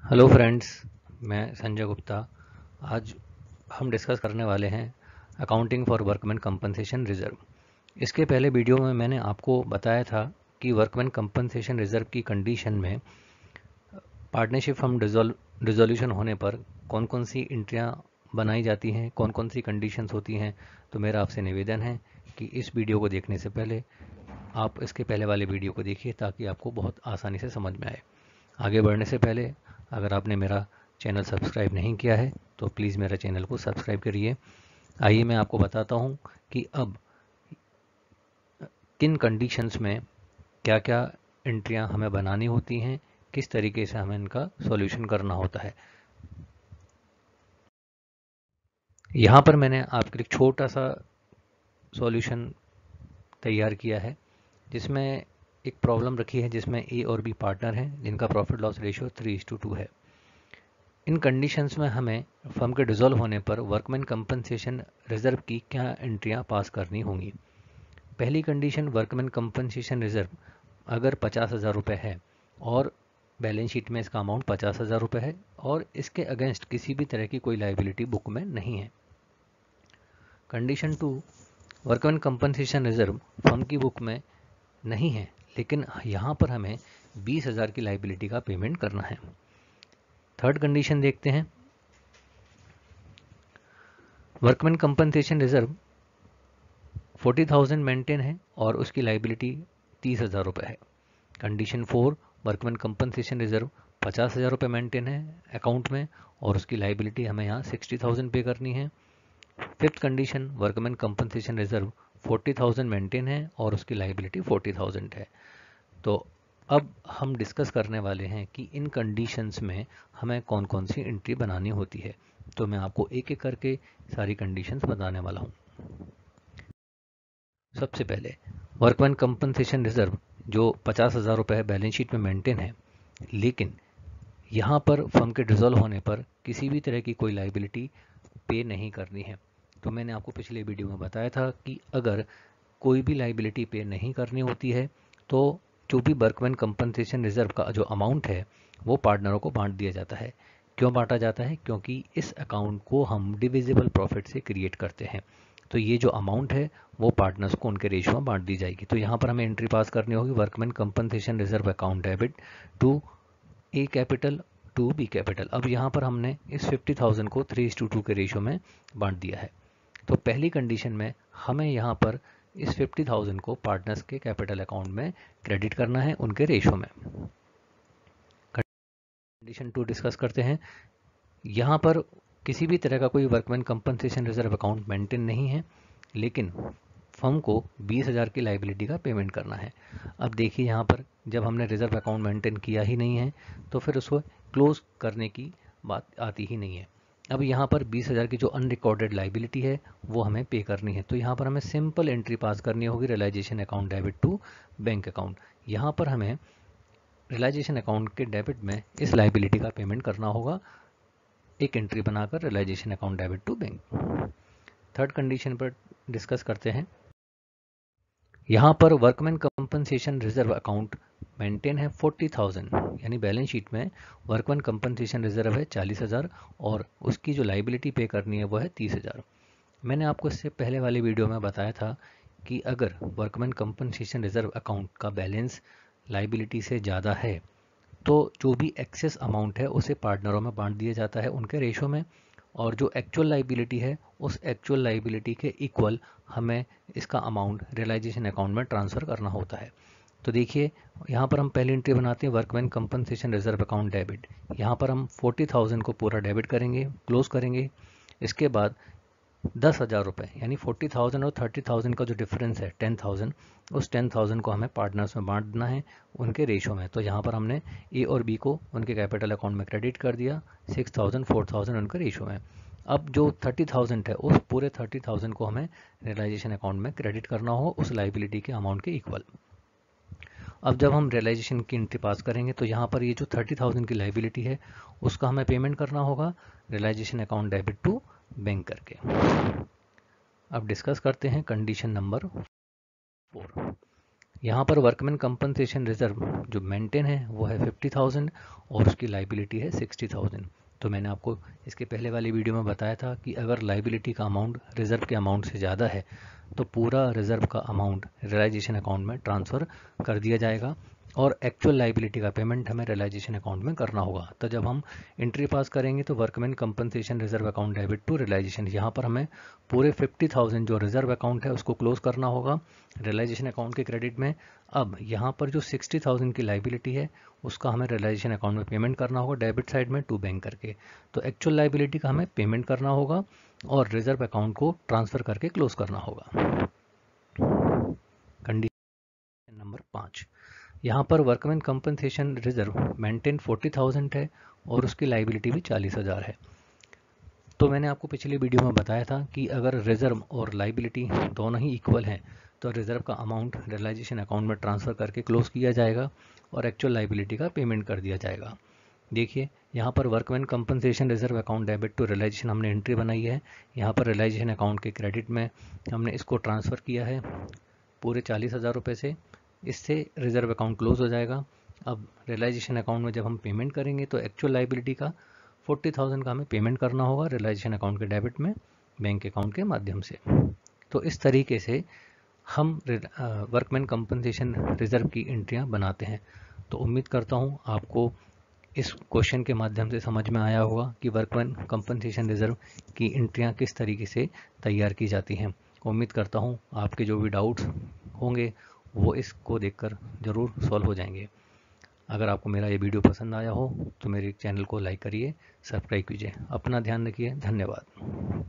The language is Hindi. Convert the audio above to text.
हेलो फ्रेंड्स, मैं संजय गुप्ता। आज हम डिस्कस करने वाले हैं accounting for workman compensation reserve. इसके पहले वीडियो में मैंने आपको बताया था कि वर्कमैन कंपनसेशन रिजर्व की कंडीशन में पार्टनरशिप फर्म डिसोल्यूशन होने पर कौन कौन सी एंट्रियां बनाई जाती हैं, कौन कौन सी कंडीशंस होती हैं। तो मेरा आपसे निवेदन है कि इस वीडियो को देखने से पहले आप इसके पहले वाले वीडियो को देखिए ताकि आपको बहुत आसानी से समझ में आए। आगे बढ़ने से पहले अगर आपने मेरा चैनल सब्सक्राइब नहीं किया है तो प्लीज़ मेरा चैनल को सब्सक्राइब करिए। आइए मैं आपको बताता हूँ कि अब किन कंडीशंस में क्या क्या एंट्रियाँ हमें बनानी होती हैं, किस तरीके से हमें इनका सॉल्यूशन करना होता है। यहाँ पर मैंने आपके लिए छोटा सा सॉल्यूशन तैयार किया है जिसमें एक प्रॉब्लम रखी है जिसमें ए और बी पार्टनर हैं जिनका प्रॉफिट लॉस रेशियो 3:2 है। इन कंडीशंस में हमें फर्म के डिसॉल्व होने पर वर्कमैन कंपनसेशन रिजर्व की क्या एंट्रियां पास करनी होंगी। पहली कंडीशन, वर्कमैन कंपनसेशन रिजर्व अगर 50,000 रुपये है और बैलेंस शीट में इसका अमाउंट 50,000 रुपये है और इसके अगेंस्ट किसी भी तरह की कोई लाइबिलिटी बुक में नहीं है। Condition 2, workman compensation reserve firm की बुक में नहीं है लेकिन यहाँ पर हमें 20,000 की लाइबिलिटी का पेमेंट करना है। थर्ड कंडीशन देखते हैं, वर्कमैन कंपनसेशन रिजर्व 40,000 मेंटेन है और उसकी लाइबिलिटी 30,000 रुपये है। कंडीशन 4, वर्कमैन कंपनसेशन रिजर्व 50,000 रुपये मेंटेन है अकाउंट में और उसकी लाइबिलिटी हमें यहाँ 60,000 पे करनी है। Fifth condition, workman compensation reserve 40,000 maintain है और उसकी लाइबिलिटी 40,000 है। तो अब हम डिस्कस करने वाले हैं कि इन कंडीशंस में हमें कौन कौन सी एंट्री बनानी होती है। तो मैं आपको एक एक करके सारी कंडीशंस बताने वाला हूँ। सबसे पहले, वर्कमैन कंपनसेशन रिजर्व जो 50,000 रुपये बैलेंस शीट में मेंटेन है लेकिन यहाँ पर फर्म के डिसॉल्व होने पर किसी भी तरह की कोई लाइबिलिटी पे नहीं करनी है। तो मैंने आपको पिछले वीडियो में बताया था कि अगर कोई भी लाइबिलिटी पे नहीं करनी होती है तो जो भी वर्कमैन कंपनसेशन रिजर्व का जो अमाउंट है वो पार्टनरों को बांट दिया जाता है। क्यों बांटा जाता है? क्योंकि इस अकाउंट को हम डिविजिबल प्रॉफिट से क्रिएट करते हैं। तो ये जो अमाउंट है वो पार्टनर्स को उनके रेशियो में बांट दी जाएगी। तो यहाँ पर हमें एंट्री पास करनी होगी, workman compensation reserve account debit to A capital to B capital. अब यहाँ पर हमने इस 50,000 को 3:2 के रेशियो में बांट दिया है। तो पहली कंडीशन में हमें यहाँ पर इस 50,000 को पार्टनर्स के कैपिटल अकाउंट में क्रेडिट करना है उनके रेशियो में। कंडीशन 2 डिस्कस करते हैं। यहाँ पर किसी भी तरह का कोई workman compensation reserve account maintain नहीं है लेकिन फर्म को 20,000 की लाइबिलिटी का पेमेंट करना है। अब देखिए यहाँ पर जब हमने रिजर्व अकाउंट मेंटेन किया ही नहीं है तो फिर उसको क्लोज करने की बात आती ही नहीं है। अब यहाँ पर 20,000 की जो अनरिकॉर्डेड लाइबिलिटी है वो हमें पे करनी है। तो यहाँ पर हमें सिंपल एंट्री पास करनी होगी, realisation account debit to bank account. यहाँ पर हमें रियलाइजेशन अकाउंट के डेबिट में इस लाइबिलिटी का पेमेंट करना होगा, एक एंट्री बनाकर realisation account debit to bank. Third condition पर डिस्कस करते हैं। यहाँ पर workman compensation reserve account maintain है 40,000, यानी बैलेंस शीट में वर्कमैन कंपनसेशन रिजर्व है 40,000 और उसकी जो लाइबिलिटी पे करनी है वो है 30,000। मैंने आपको इससे पहले वाले वीडियो में बताया था कि अगर वर्कमैन कंपनसेशन रिजर्व अकाउंट का बैलेंस लाइबिलिटी से ज़्यादा है तो जो भी एक्सेस अमाउंट है उसे पार्टनरों में बांट दिया जाता है उनके रेशो में, और जो एक्चुअल लाइबिलिटी है उस एक्चुअल लाइबिलिटी के इक्वल हमें इसका अमाउंट रियलाइजेशन अकाउंट में ट्रांसफ़र करना होता है। तो देखिए यहाँ पर हम पहली एंट्री बनाते हैं, workman compensation reserve account debit. यहाँ पर हम 40,000 को पूरा डेबिट करेंगे, क्लोज करेंगे। इसके बाद 10,000 रुपये यानी 40,000 और 30,000 का जो डिफरेंस है 10,000, उस 10,000 को हमें पार्टनर्स में बांट देना है उनके रेशो में। तो यहाँ पर हमने ए और बी को उनके कैपिटल अकाउंट में क्रेडिट कर दिया, 6,000 4,000 उनके रेशो में। अब जो 30,000 है उस पूरे 30,000 को हमें रियलाइजेशन अकाउंट में क्रेडिट करना हो उस लाइबिलिटी के अमाउंट के इक्वल। अब जब हम रियलाइजेशन की एंट्री पास करेंगे तो यहाँ पर ये जो 30,000 की लाइबिलिटी है उसका हमें पेमेंट करना होगा realisation account debit to bank करके। अब डिस्कस करते हैं कंडीशन नंबर 4। यहाँ पर वर्कमैन कंपनसेशन रिजर्व जो मेंटेन है वो है 50,000 और उसकी लाइबिलिटी है 60,000। तो मैंने आपको इसके पहले वाली वीडियो में बताया था कि अगर लाइबिलिटी का अमाउंट रिजर्व के अमाउंट से ज़्यादा है तो पूरा रिजर्व का अमाउंट रियलाइजेशन अकाउंट में ट्रांसफ़र कर दिया जाएगा और एक्चुअल लाइबिलिटी का पेमेंट हमें रियलाइजेशन अकाउंट में करना होगा। तो जब हम एंट्री पास करेंगे तो workman compensation reserve account debit to realisation, यहाँ पर हमें पूरे 50,000 जो रिजर्व अकाउंट है उसको क्लोज करना होगा रियलाइजेशन अकाउंट के क्रेडिट में। अब यहाँ पर जो 60,000 की लाइबिलिटी है उसका हमें रियलाइजेशन अकाउंट में पेमेंट करना होगा डेबिट साइड में टू बैंक करके। तो एक्चुअल लाइबिलिटी का हमें पेमेंट करना होगा और रिजर्व अकाउंट को ट्रांसफ़र करके क्लोज करना होगा। कंडीशन नंबर 5, यहाँ पर वर्कमैन कंपनसेशन रिजर्व मेंटेन 40,000 है और उसकी लाइबिलिटी भी 40,000 है। तो मैंने आपको पिछली वीडियो में बताया था कि अगर रिजर्व और लाइबिलिटी दोनों ही इक्वल हैं तो रिजर्व का अमाउंट रियलाइजेशन अकाउंट में ट्रांसफ़र करके क्लोज किया जाएगा और एक्चुअल लाइबिलिटी का पेमेंट कर दिया जाएगा। देखिए यहाँ पर workman compensation reserve account debit to realisation हमने एंट्री बनाई है। यहाँ पर रियलाइजेशन अकाउंट के क्रेडिट में हमने इसको ट्रांसफ़र किया है पूरे 40,000 रुपये से। इससे रिजर्व अकाउंट क्लोज हो जाएगा। अब रियलाइजेशन अकाउंट में जब हम पेमेंट करेंगे तो एक्चुअल लाइबिलिटी का 40,000 का हमें पेमेंट करना होगा रियलाइजेशन अकाउंट के डेबिट में बैंक अकाउंट के माध्यम से। तो इस तरीके से हम वर्कमैन कंपनसेशन रिजर्व की एंट्रियां बनाते हैं। तो उम्मीद करता हूं आपको इस क्वेश्चन के माध्यम से समझ में आया होगा कि वर्कमैन कंपनसेशन रिजर्व की एंट्रियां किस तरीके से तैयार की जाती हैं। उम्मीद करता हूं आपके जो भी डाउट्स होंगे वो इसको देखकर ज़रूर सॉल्व हो जाएंगे। अगर आपको मेरा ये वीडियो पसंद आया हो तो मेरे चैनल को लाइक करिए, सब्सक्राइब कीजिए। अपना ध्यान रखिए। धन्यवाद।